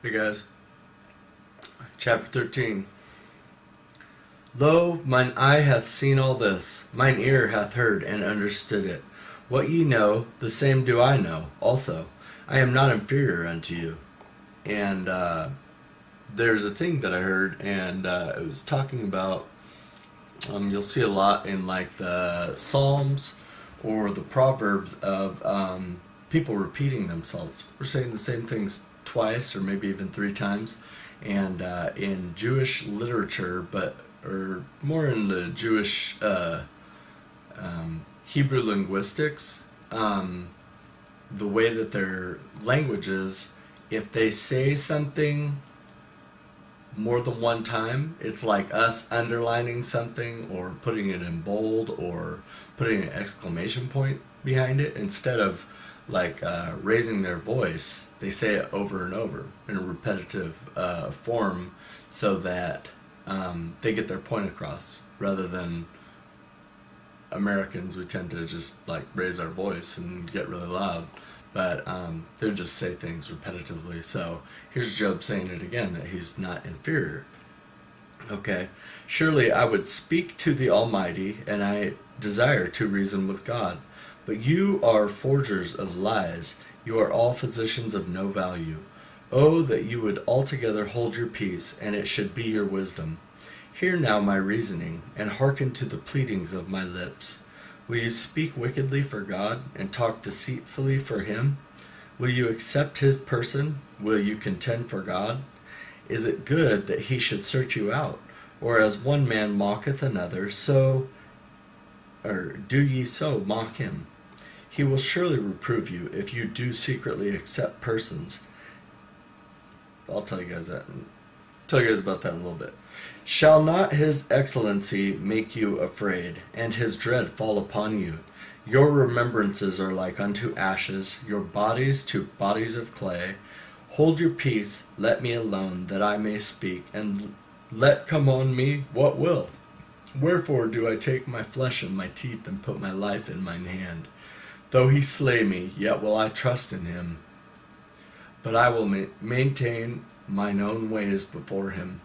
Hey guys, chapter 13. Lo, mine eye hath seen all this, mine ear hath heard and understood it. What ye know, the same do I know also. I am not inferior unto you. And there's a thing that I heard, and it was talking about, you'll see a lot in like the Psalms or the Proverbs of people repeating themselves. We're saying the same things twice or maybe even three times. And in Jewish literature, or more in the Jewish Hebrew linguistics, the way that their language is, if they say something more than one time, it's like us underlining something or putting it in bold or putting an exclamation point behind it instead of like raising their voice. They say it over and over in a repetitive form so that they get their point across, rather than Americans, we tend to just like raise our voice and get really loud, but they just say things repetitively. So here's Job saying it again, that he's not inferior. Okay, surely I would speak to the Almighty, and I desire to reason with God. But you are forgers of lies, you are all physicians of no value. Oh, that you would altogether hold your peace, and it should be your wisdom. Hear now my reasoning, and hearken to the pleadings of my lips. Will you speak wickedly for God, and talk deceitfully for him? Will you accept his person? Will you contend for God? Is it good that he should search you out? Or as one man mocketh another, do ye so mock him? He will surely reprove you if you do secretly accept persons. I'll tell you guys about that in a little bit. Shall not his excellency make you afraid, and his dread fall upon you? Your remembrances are like unto ashes, your bodies to bodies of clay. Hold your peace, let me alone, that I may speak, and let come on me what will. Wherefore do I take my flesh in my teeth, and put my life in mine hand? Though he slay me, yet will I trust in him. But I will maintain mine own ways before him.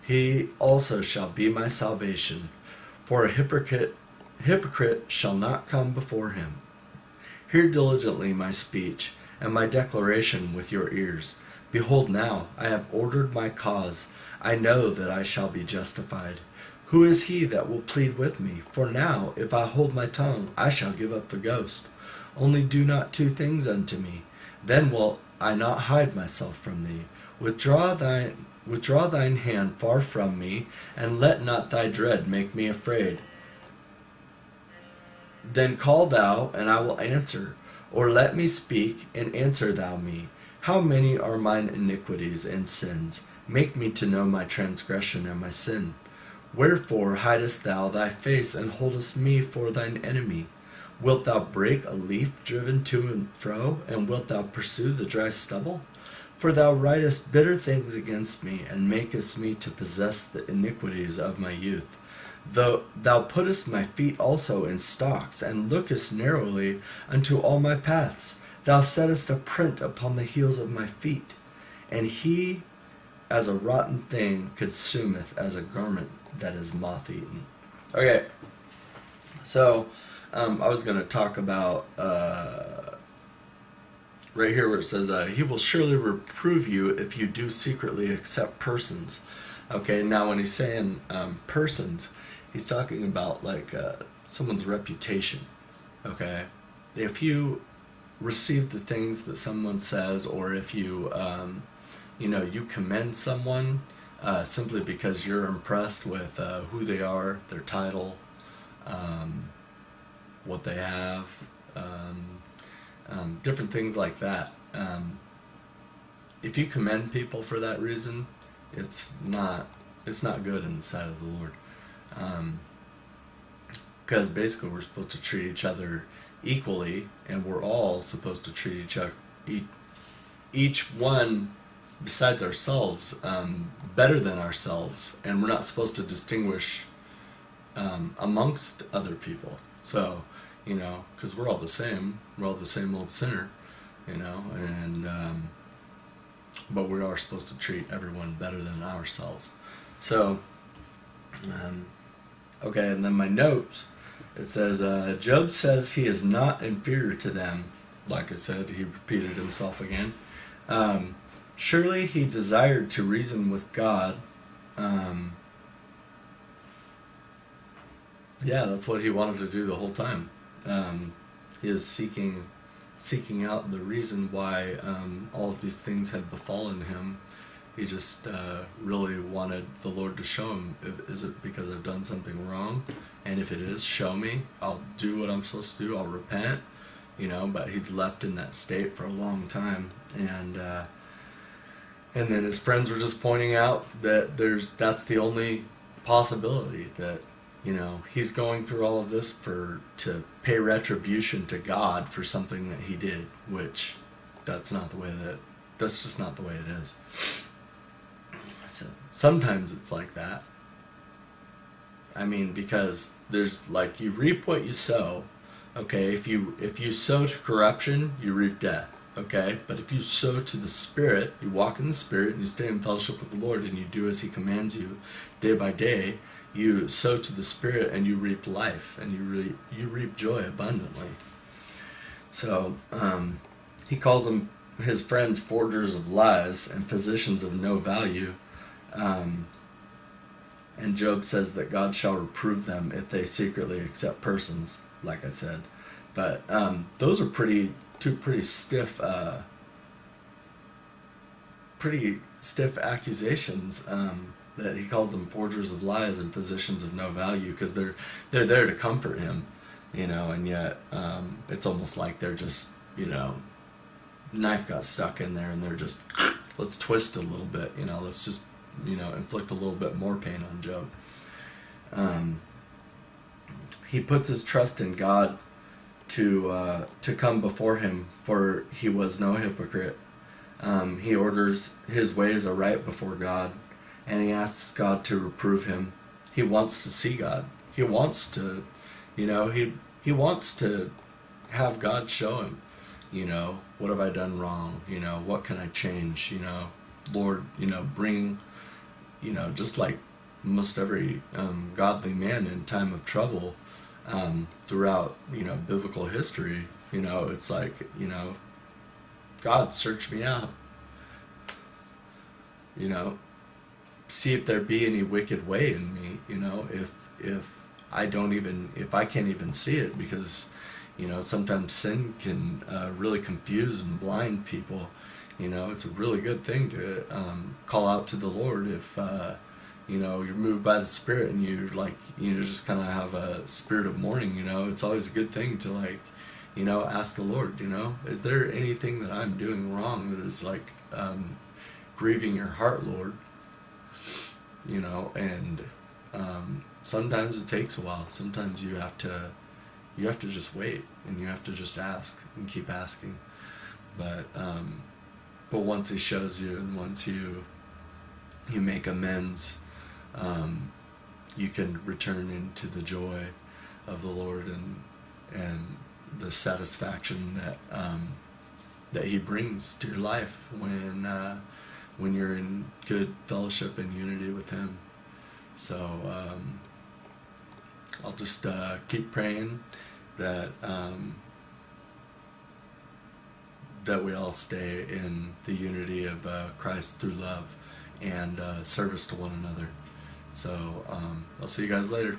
He also shall be my salvation. For a hypocrite shall not come before him. Hear diligently my speech, and my declaration with your ears. Behold now, I have ordered my cause. I know that I shall be justified. Who is he that will plead with me? For now, if I hold my tongue, I shall give up the ghost. Only do not two things unto me. Then will I not hide myself from thee. Withdraw thine hand far from me, and let not thy dread make me afraid. Then call thou, and I will answer, or let me speak, and answer thou me. How many are mine iniquities and sins? Make me to know my transgression and my sin. Wherefore hidest thou thy face, and holdest me for thine enemy? Wilt thou break a leaf driven to and fro, and wilt thou pursue the dry stubble? For thou writest bitter things against me, and makest me to possess the iniquities of my youth. Though thou puttest my feet also in stocks, and lookest narrowly unto all my paths, thou settest a print upon the heels of my feet. And he, as a rotten thing, consumeth as a garment that is moth-eaten. Okay, so I was going to talk about right here where it says, he will surely reprove you if you do secretly accept persons. Okay, now when he's saying persons, he's talking about like someone's reputation. Okay, if you receive the things that someone says, or if you you commend someone simply because you're impressed with who they are, their title, what they have, different things like that. If you commend people for that reason, it's not good in the sight of the Lord, because basically we're supposed to treat each other equally, and we're all supposed to treat each one besides ourselves better than ourselves, and we're not supposed to distinguish amongst other people. So, because we're all the same old sinner, and but we are supposed to treat everyone better than ourselves. So, okay, and then my notes, it says, Job says he is not inferior to them. Like I said, he repeated himself again. Surely he desired to reason with God. Yeah, that's what he wanted to do the whole time. He is seeking out the reason why all of these things had befallen him. He just really wanted the Lord to show him, is it because I've done something wrong? And if it is, show me. I'll do what I'm supposed to do. I'll repent. But he's left in that state for a long time. And then his friends were just pointing out that that's the only possibility, that he's going through all of this to pay retribution to God for something that he did, which that's just not the way it is. So sometimes it's like that. I mean, because there's you reap what you sow. Okay, if you sow to corruption, you reap death. Okay, but if you sow to the Spirit, you walk in the Spirit and you stay in fellowship with the Lord and you do as he commands you day by day, you sow to the Spirit and you reap life, and you reap joy abundantly. So he calls them, his friends, forgers of lies and physicians of no value. And Job says that God shall reprove them if they secretly accept persons, like I said. But those are two pretty stiff accusations, that he calls them forgers of lies and physicians of no value, because they're there to comfort him, and yet it's almost like they're just, knife got stuck in there and they're just, let's twist it a little bit, let's just, inflict a little bit more pain on Job. He puts his trust in God to come before him, for he was no hypocrite. He orders his ways aright before God, and he asks God to reprove him. He wants to see God. He wants to, he wants to have God show him, what have I done wrong? What can I change? Lord, bring, just like most every godly man in time of trouble, throughout, biblical history, it's like, God, search me out, see if there be any wicked way in me, if I can't even see it, because, sometimes sin can really confuse and blind people. It's a really good thing to call out to the Lord if you're moved by the Spirit and you just kind of have a spirit of mourning. It's always a good thing to ask the Lord, is there anything that I'm doing wrong that is grieving your heart, Lord? And sometimes it takes a while. Sometimes you have to just wait, and you have to just ask and keep asking. But once he shows you, and once you make amends, you can return into the joy of the Lord and the satisfaction that he brings to your life when you're in good fellowship and unity with him. So I'll just keep praying that we all stay in the unity of Christ through love and service to one another. So I'll see you guys later.